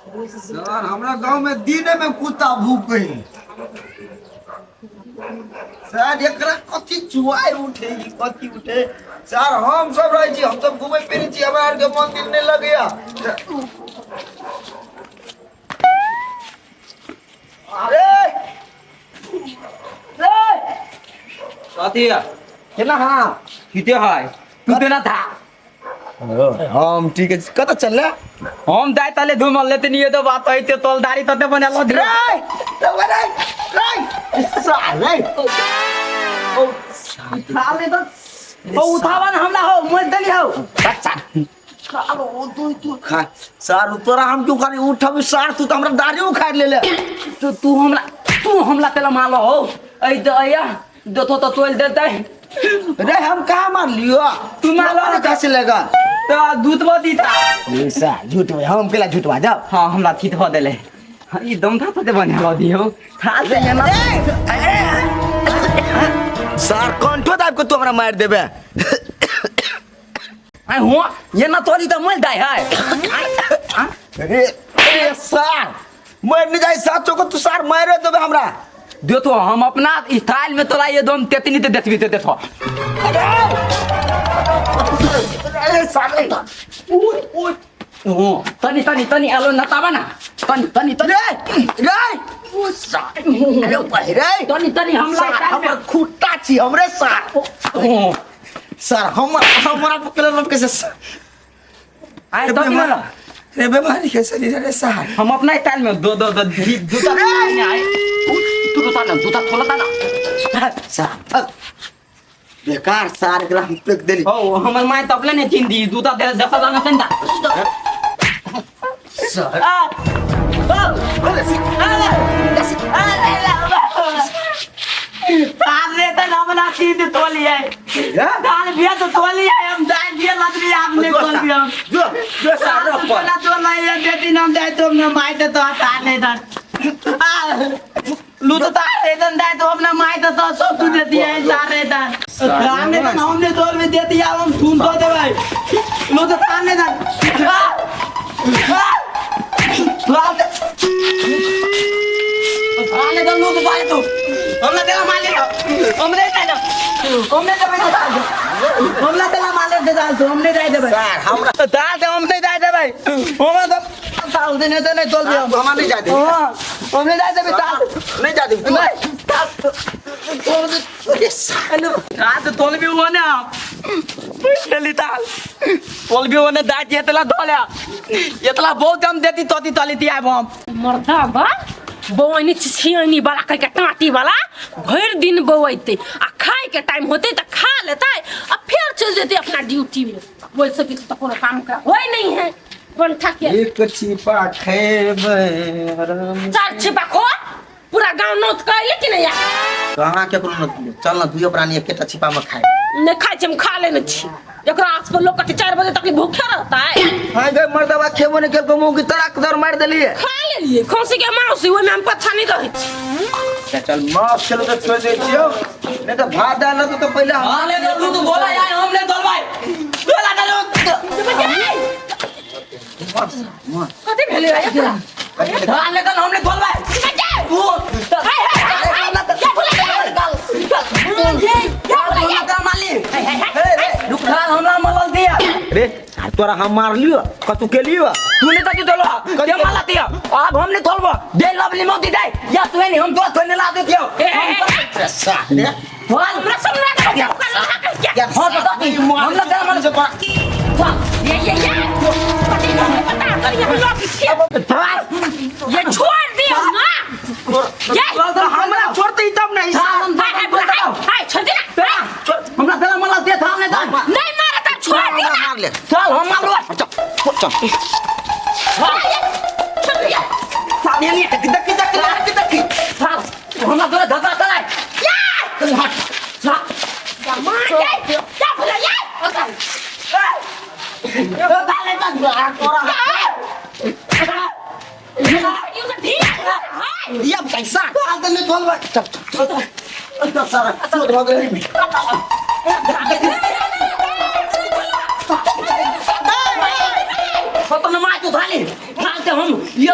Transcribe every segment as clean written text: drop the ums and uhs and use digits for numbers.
Sir हमरा गांव में दिन में कुत्ता भूखे सर एकरा कथी चुआई उठे कथी उठे सर हम सब रहे छी हम सब घूमे फिरे छी हमरा आर के मन दिल नहीं लगेया अरे रे कथी केना हां किते है तू देना था हम ठीक है कत चल रे हम जाय ताले धूम लेते नहीं तो बात होइते तोलदारी तते बने लो रे साले ओ उठाले तो ओ उठावन हमरा हो मोल दली हो अच्छा कालो तू खा सार तोरा हम क्यों खाली उठब सार तू तो हमरा दाढ़ी उखाड़ ले तो तू हमला तेला मालो हो ऐ दया दतो तो तोल देते रे हम कहाँ मार लियो तू मालो ना कैसे लगा तो दूधवा दी था ऐसा झूठ भाई हम केला झूठवा जाओ हां हमरा थीत हो देले ई दम था तते बने लो दियो खा से ना सार कंठो दाब के तू हमरा मार देबे आई हो ये ना तोरी तो मोल दाई है अरे सार मार नहीं जाए साचो को तू सार मारे देबे हमरा दे तो हम अपना स्टाइल में तोला ये दम तेतनी ते देखबी ते देखो अरे साले ओए ओ तनी आलो नतावा ना तनी रे ओ सार अरे भाई रे तनी हमला हमर खुट्टा छी हमरे सार सर हमरा पकड़ लो कैसे आई तो ना रे बीमारी कैसे रे सर हम अपना स्टाइल में दो जूता जूता खोला था ना सर बेकार सार एकरा हम फेंक देली ओ हमर माय तबले ने चिन दी जूता दे देखा जाना चंदा सर अरे तो ना बना चीज तोली है दाल भी तो तोली है हम दाल भी लदरी आपने खोल दिया जो सर पहला तो नहीं है देती नाम दे तुमने माय तो हटा नहीं था लू तो तारे दन दे तो अपना माय तो सब तू देती है सारे था हमने तो हमने तोल में देती है हम सुन तो दे भाई लू तो ताने था आने दम लू तो पाले तू हमने तेरा माल ले हमने दे दो हमने तो पैसा डाल दो हमने तेरा माल दे डाल दो हमने दे दे भाई सर हमरा डाल दे हमने दे दे भाई हमने तो डाल देने तो नहीं तोल दिया हम नहीं जाते हां हमने दे दे डाल नहीं जाते अरे सालो रात तोल भी हुआ ना पहली ताल तोल भी होने दाज येतला धोल्या येतला बहुत हम देती तोती तली ती आब हम मर्दा बा बौनी छिछियानी वाला कह के टाटी वाला भर दिन बौते आ खाए के टाइम होते त खा लेता आ फिर चल जेते अपना ड्यूटी में बोल सकी तो कोनो काम का होय नहीं है बन ठाके एक छिपा खेबे चार छिपा खो पूरा गांव नोत कहले कि नहीं कहां के कोनो न चल ना दुइयो प्राणी एकेटा छिपा में खाए ने खाए हम खा लेने छी एकरा आस पर लोग कति 4 बजे तक भूखे रहता है हां गए मर्दवा खेबो ने केल को मुंह की तड़ाक दर मार देलिए खा ले लिए खौसी के माउसी ओय में हम पछा नहीं रही छी चल माफ चलो तो छोड़ दे छियो नहीं तो भात डाल तो पहले हां ले दो तू बोला यार हमने तोल भाई बोला डालो कति भेले एकरा हां ले दो हमने तोल भाई रे तोरा हम मार लियो कतु के लियो तूने तो तू तोलो क्या माला दिया अब हमने तोलबो दे लवली मोती दे या तू नहीं हम तो तोने ला देतियो साले बोल हमरा समझ ना या हां तो हम ना तेरा मन से पा ये पता कर ये छोड़ दियो ना ये हमरा छोड़ते ही तब नहीं हाय छोड़ दे हमरा तेरा मन दे था हमने तो नहीं मारा था छोड़ दिया मार ले चल हम मार लो चल छोड़ दिया साले ने कितक हमरा तो धक्का कराए चल हट क्या बोला ये तो डाले का तोरा ये पैसा आदमी ने बोल चल सारा छोड़ भाग रे खत्म मार तो थाली खाते हम ये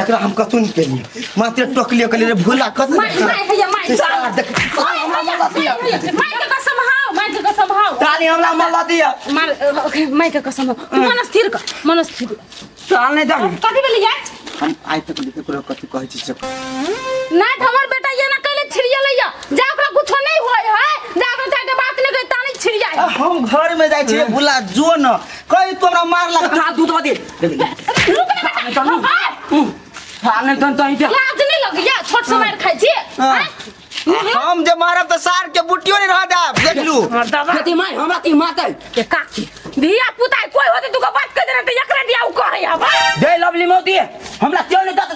एकरा हम कतू नहीं केलिए मात्र टोकलिए कलिए रे भूला कत माय भैया माय सार देख हमरा लतिया माय के कसम हाउ माय के कसम हाउ ताली हमरा मन लतिया मार माय के कसम मन स्थिर कर मन स्थिर ताल नहीं दाम कथि बोली यार हम आइ तक लिखे करो कथि कहै छी सब ना हमर बेटा ये ना कहले छिड़िया लैया जा ओकरा कुछ नहीं होय है जा ओकरा जाके बात नहीं कहता नहीं छिड़िया हम घर में जाइ छी भूला जो न कहि तोरा मार लगा था दूध बदी थाने तन तई ते लाज नहीं लगिया छोट समय खाइ छी हम जे मारब त सार के बुटियो नहीं रह जाब देख लू कति माय हमरा ती मातै के काकी धिया पुता कोई होते तू को बात कर देना त एकरा दिया उ कहे हबा जय लवली मोदी हमरा क्यों नहीं दत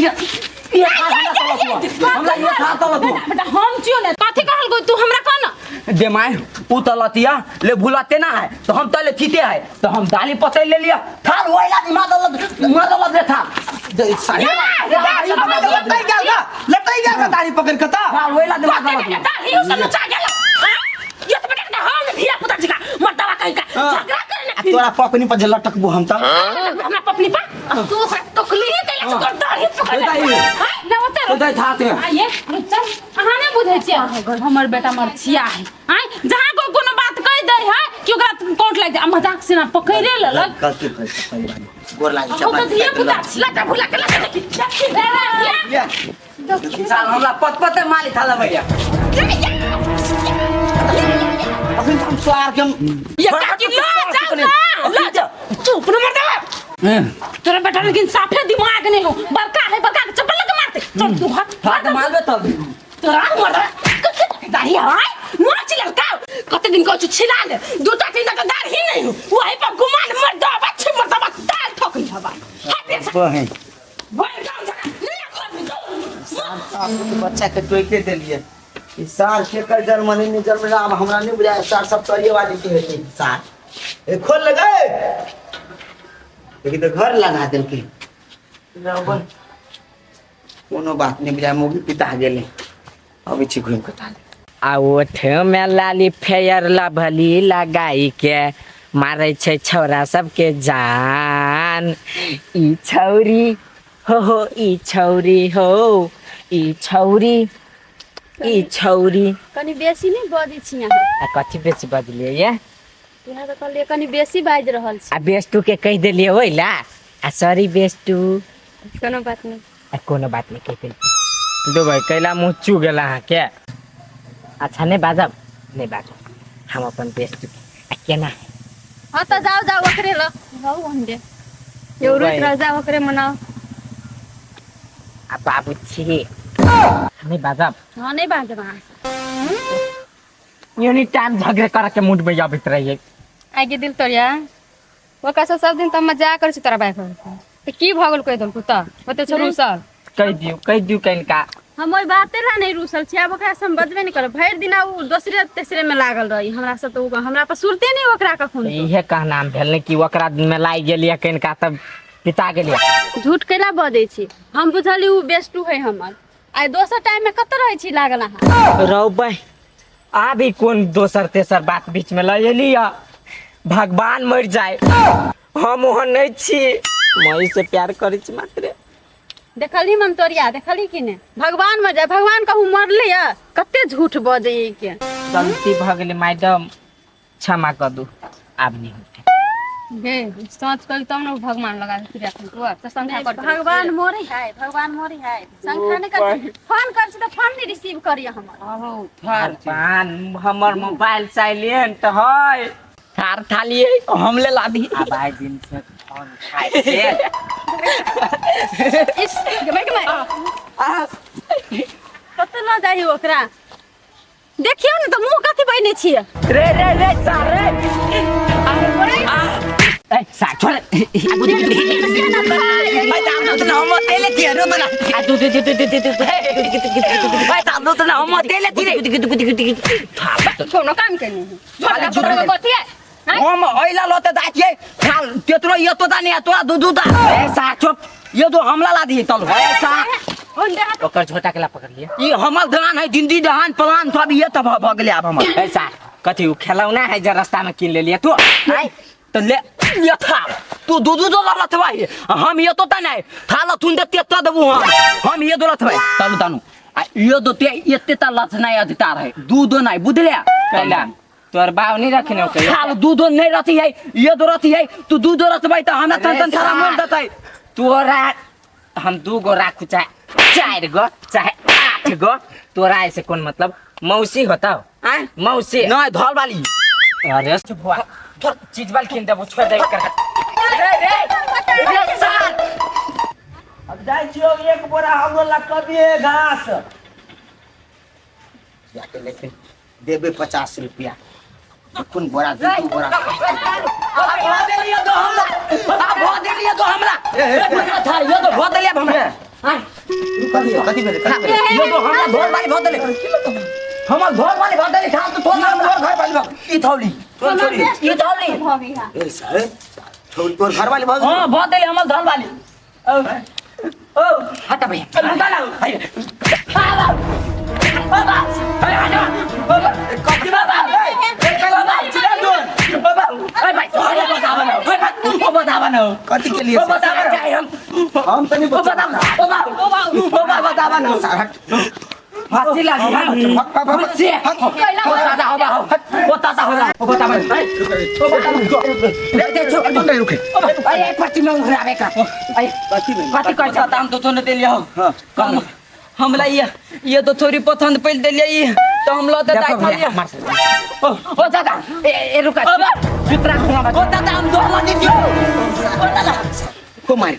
ये हमरा ये खा तो बेटा हम चियो ने काथी कहल गई तू हमरा कहना दे माय उ त लतिया ले भुलाते ना है तो हम तले थीते है तो हम दाली पतै ले लिया थार ओइला दी मादल दे था सही लटाई गया दाढ़ी पकड़ के ता थार ओइला दे मादल दाढ़ी उस नचा गेला ये तो बेटा हम धिया पुता जिका मरदावा कहि का झगड़ा करे तोरा पपनी पर लटकबो हम त हमरा पपनी पा तू टोकली कैला तो दाढ़ी पकड़ ना होते तो दे थाते आइए चल अहाँ ने बुझै छी हमर बेटा मरछिया है आइ जहां को कोनो बात कह दे है कि ओकरा कोर्ट लाग जा मजाक से ना पकड़े लेलक गलती भइल सही गोर लागि ओ तो धिया पुता लटा भुला के लटा साल हमरा पत माली थाला भैया अखन हम स्वार के ये काकी ला चुप न मरदा तोरा बेटा लेकिन साफे दिमाग नहीं हो बड़का है बड़का के चप्पल लगा मारते चल तू हाथ मारबे तब तोरा मरदा दाढ़ी है नाच लड़का कते दिन को छिला ले दूटा तीन का दाढ़ी नहीं हो वही पर गुमान मरदा बच्चे मरदा ताल ठोकई हवा बहन बोल गांव जा ले घर में जाओ आपके बच्चा के टोके देलिए ई सार के कर जन्म नहीं जन्म अब हमरा नहीं बुझाए सार सब तरिए वाली के है सार ए खोल लगे लेकिन तो घर लगा देल के कोनो बात नहीं बुझाए मोगी पिता गेले अभी छी घूम के ताले आ ओठ में लाली फेयर लभली लगाई के मारे छै छौरा सबके जान ई छौरी हो ई छौरी हो ई छौरी ई छौरी कनी बेसी नहीं बजै छी यहाँ आ कथी बेसी बजलिए ये यहाँ तो कहलिए कनी बेसी बाज रहल छी आ बेस्टू के कह देलिए ओइला आ सॉरी बेस्टू कोनो बात नहीं आ कोनो बात नहीं कहते दो भाई कैला मुँह चू गेला हाँ के अच्छा नहीं बाजब नहीं बाजब हम अपन बेस्टू आ केना है हाँ तो जाओ जाओ ओकरे लो जाओ हम दे एवरो भाई। रह जाओ ओकरे मनाओ आ बाबू छी नहीं बाजब हाँ नहीं बाज वहाँ यूनी टाइम झगड़े करके मूड में जाबित रहिए आगे दिल तोरिया वो कैसे सब दिन तो मजाक कर छी तोरा बाइक तो की भगल कोई दल कुत्ता होते छोड़ू सर कह दियो कहीं हम ओई बाते ला नहीं रूसल छी अब ओकरा से हम बजबे नहीं करब भर दिन उ दूसरे तेसरे में लागल रही हमरा से तो हमरा पर सुरते नहीं ओकरा कखन इहे कहना भेल कि ओकरा में लाग गेलिए कहीं तब पिता गेलिए झूठ केला बजै छी हम बुझली उ बेस्टू है हमर आइ दोसर टाइम में कत रहै छी लागल अहाँ रौबै अभी कौन दोसर तेसर बात बीच में ले लिया भगवान मर जाए हम वहाँ नहीं छी मई से प्यार करे छी मात्र देखली मन तोरिया देखली कि ने भगवान मर जाए भगवान कहूँ मरले या कते झूठ बजे के गलती भ गेलै मैडम क्षमा कर दू आब नहीं होते गे सोच कल तब न भगवान लगा फिर तो संख्या कर भगवान मोरे है संख्या ने कर फोन कर तो फोन नहीं रिसीव करिए हमर भगवान हमर मोबाइल साइलेंट है थार थालिए हम ले ला दी अब आए दिन से फोन खाए इस गमे गमे कत न जाई ओकरा देखियो न त मुंह कथि बइने छिए रे सारे ए सा छोड़ आगु दे भाई दाम तो ना हम तेले तिरो तो ना आ तू भाई दाम तो ना हम तेले तिरे कोनो काम करनी झगड़ा पकड़ गथि है हम ओइला लते दाइए खाल तेतरो ये तो दानी तोरा दूधू दा ए सा चुप ये तो हमला ला दी तल ए सा ओकर छोटा केला पकड़ लिए ई हमर धान है जिंदी धान प्लान सब ये तब भ गेले अब हमर ए सा कथि उ खेलौना है जे रास्ता में किन ले लिए तू आई तो ले ये था तू दूधू जो लत भाई हम ये तो नहीं थाला तुम देते तो देबू हम ये दो लत भाई तालू तानू ये दो ते एते ता लत नहीं अधिकार है दूधो नहीं बुझले कैला तोर बाव नहीं रखने के थाल दूधो नहीं रहती है ये दो रहती है तू दूधो रत भाई तो हम तन सारा मोल देता है तोरा हम 2 गो राखू चाहे 4 गो चाहे 8 गो तोरा ऐसे कौन मतलब मौसी होता हो मौसी नहीं धोल वाली अरे चुप हुआ थोड़ा चीज वाल खिन दे वो छोड़ दे कर रे साल अब जाई छियो एक बोरा हमरो लकबिए घास जाके लेकिन देबे 50 रुपया कौन बोरा दे तू बोरा भो दे लियो तो हमरा था ये तो भो दे लिया हमरा कथी भेले ये तो हमरा धोल वाली भो दे हमर धोल वाली भो दे था तो तोर नाम घर वाली ई थौली तोर छोरी ये थोड़ी भाभी हां ए सारे छोरी तोर घर वाली भाग हां भो दे हमर धोल वाली ओ हटा भैया लुटा ला बाबा बाबा कथी बाबा बाबा कथी के लिए हम तो नहीं बता फांसी लगी हमला ये तो थोड़ी पसंद पहले दे लिया तो हम लोग ओ दादा ए रुका जुत्रा ओ दादा हम दो ला दीजिए ओ दादा को मार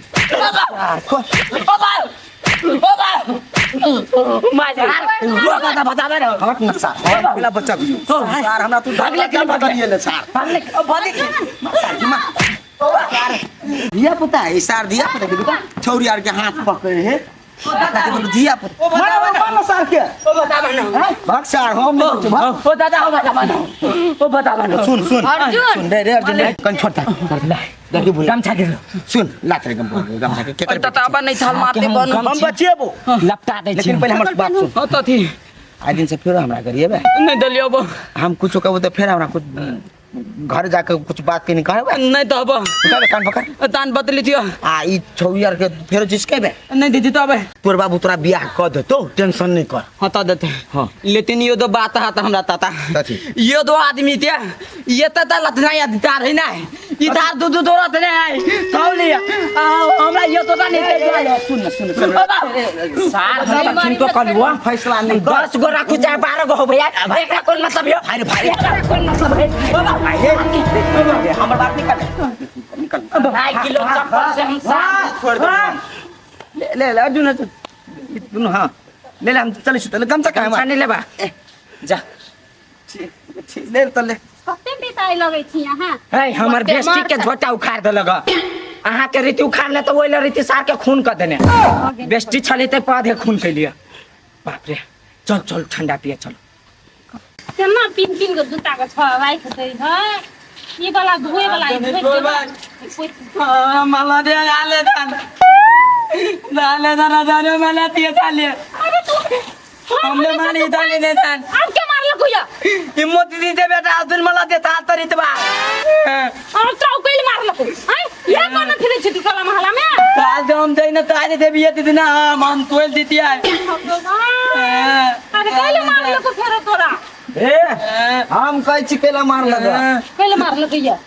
बता बता रहा हट न सार पहला बच्चा सार हमरा तू भाग ले बता दिए सार भाग ले दिया पुता है सार दिया पुता छौरी यार के हाथ पकड़े है दिया पुता मानो सार के भाग सार हम ओ दादा ओ बता सुन सुन अर्जुन सुन रे अर्जुन कन छोटा देखी बोल गमछा दे सुन लात रे गमछा के और तताबा नहीं थाल मारते बन हम बचेबो लपटा दे लेकिन पहले हमर बात सुन हो तो थी आज दिन से फिर हमरा करिए बे नहीं दलियो बो हम कुछ कहबो तो फिर हमरा कुछ घर जाके कुछ बात के नहीं कहबे नहीं तो अब कान पकड़ तान बदली थियो आ ई छौरी यार के फिर जिसके बे नहीं दीदी तो अब तोर बाबू तोरा बियाह कर दे तो टेंशन नहीं कर हटा देते हाँ। लेकिन ये दो बात है तो हमरा ताता कथी? ये दो आदमी थे ये तता लतना अधिकार है ना इधर दो दो दौड़त नहीं है कौन लिया हमरा ये तो नहीं दे सुन सुन सार लेकिन तो कल हुआ फैसला नहीं कर 10 गो रखू चाहे 12 गो हो भैया भाई का कोई मतलब है अरे भाई कोई मतलब है बाबा हमर बात निकल 2 किलो चप्पल से हम साथ छोड़ दे ले ले अर्जुन दुनु हां ले ले हम चले सुतले गमछा का हम छानी लेबा जा ले तले कते बिताई लगै छी अहाँ है हमर बेस्टी के झोटा उखाड़ देलक अहाँ के रीति उखाड़ ले तो ओइला रीति सार के खून कर देने बेस्टी छली ते पाधे खून के लिए बाप रे चल चल ठंडा पिए चल केना पिन को जूता को छवाई खतै है ये वाला धोए वाला मला दे आले दान जाने मला ते चाले अरे तू हमने मानी दाले ने दान अब क्या मार लगो या हिम्मत दीजिए बेटा अब्दुल मला देता तरीत बा और तो कोई मार लगो हैं ये कौन फिरे छी तू कला महला में आज हम जाइन त आज देबी ये दिन हम तोल दीती है अरे कइले मार लगो फेर तोरा ए हम कहै छी केला मार लगा कइले मार लगो या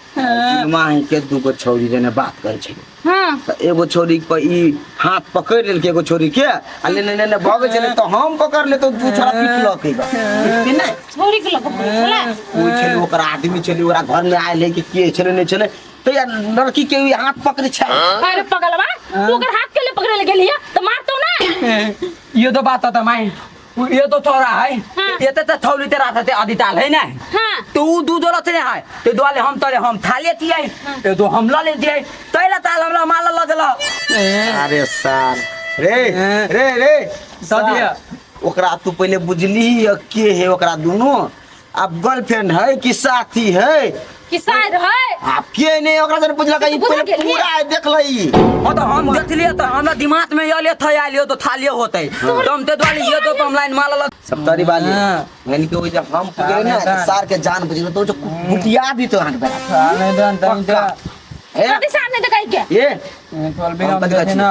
माही के दुगो छौरी जने बात करे छै हां त एगो छौरी पर ई हाथ पकड़ लेल के एगो छौरी के आ ले ले भागे चले तो हम पकड़ ले तो दू छोरा पिटलो के नहीं छोरी के लगो चला कोई छले ओकरा आदमी छले ओकरा घर में आए ले के छले नहीं छले तो यार लड़की के हाथ पकड़े छै अरे पगलवा तू अगर हाथ के ले पकड़े ले गेली तो मार तो ना ये तो बात था माई ये तो थोड़ा है ये तो थौली तेरा था अधिताल है ना हां तो ऊ दूध वाला नहीं है तो दोले हम तले हम था लेती है तो दो हमला लेती है तैला ताल हमरा माल ला देला अरे सार रे रे रे दिया ओकरा तू पहले बुझली के है ओकरा दोनों अब गर्लफ्रेंड है कि साथी है कि शायद है आप के नहीं ओकरा जन बुझला कि पहले पूरा देख लई ओ तो हम देख लिए तो हमरा दिमाग में ये ले था आलियो तो थालिए होते तो हम ते दोले ये तो हम लाइन माल ला सब तरी वाली यानी कि वो जब हम पकड़े ना सार के जान बुझले तो जो कुटिया दी तो हाथ पे नहीं ए। कभी साथ नहीं दिखाई क्या ये कल भी हम देखे ना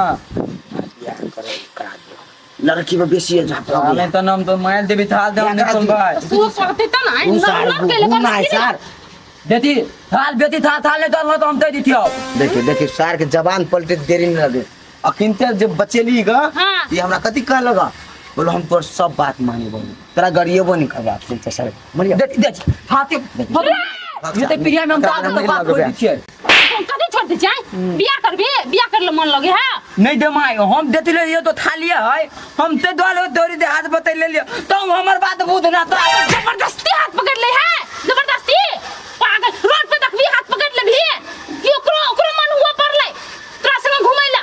लड़की में बेसी है जाता हमें तो नाम तो माइल देवी थाल दे हमने सुन भाई तू कहते तो ना उन ना सार ना के वो ना है लेकर सर देती थाल बेटी थाल थाल ले तो हम दे दी थी देखिए देखिए सर के जबान पलटे देरी नहीं लगे अकिनते जब बचेली गा हाँ। ये हमरा कथी कह लगा बोलो हम तोर सब बात मानी बोल तेरा गरिएबो नहीं खबा तुम सर मरिया देती देती थाते ये तो प्रिया में हम तो बात हो दी थी कभी छोड़ दे जाए बिया कर लो मन लगे है नहीं दे माई हम देती ले ये तो थालिया है हम ते द्वाले दौरी दे हाथ बतै ले लियो तो हमर बात बुझ ना तो जबरदस्ती हाथ पकड़ ले है जबरदस्ती पागल रोड पे तक भी हाथ पकड़ ले भी कि ओकरो मन हुआ पर ले तोरा संग घुमैला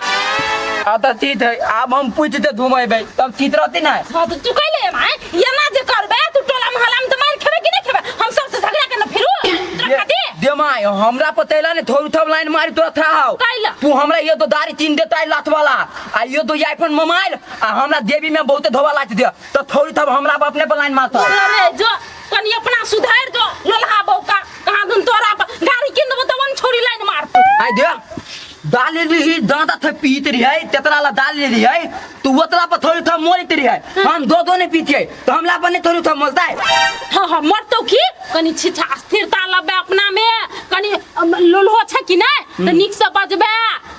आ तो ठीक है अब हम पूछते घुमाई भाई तब ठीक रहती ना हां तो तू कहले माय ये ना जे करबे तू टोला मोहल्ला में तो मार खेबे कि नहीं खेबे हम सबसे झगड़ा के न फिरू तोरा कथी दे माई हमरा पतेला ने थोड़ी थोड़ी लाइन मारी तो था हाउ कैला? तू हमरा ये तो दाढ़ी तीन देता है लात वाला आ ये तो आईफोन मोबाइल आ हमरा देवी में बहुत धोवा लाच दे तो थोड़ी थोड़ी हमरा अपने पर लाइन मारता अरे जो कनी अपना सुधार जो लोलहा बौका कहां दुन तोरा गाड़ी किन दबो तो वन छोरी लाइन मार आई दे दाल ले रही दांता थे पीत रही है तेतला ला दाल ले रही है तू वतला पर थोड़ी थोड़ी मोरित रही है हम दो नहीं पीते तो हमला पर नहीं थोड़ी थोड़ी मोलता है हां मर तो की कनी छिछा स्थिरता लबे अपना में कनी लोलहो छ कि नहीं तो निक से बजबे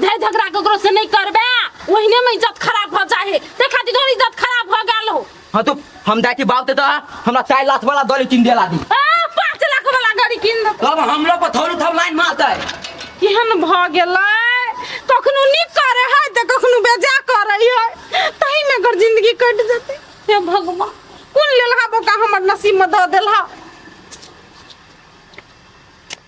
झै झगड़ा ककरो से नहीं करबे ओहिने में इज्जत खराब हो जाए ते खातिर तोर इज्जत खराब हो गेल हो हां तो हम जाके बावते तो हमरा 4 लाख वाला दौली तीन देला दी 5 लाख वाला गाड़ी किन दो अब हम लोग पर थोड़ी थोड़ी लाइन मारता है केहन भ गेलै कखनो नी करे है त कखनो बेजा करे है तही में अगर जिंदगी कट जते हे भगवान कोन लेलहा बोका हमर नसीब में द देलहा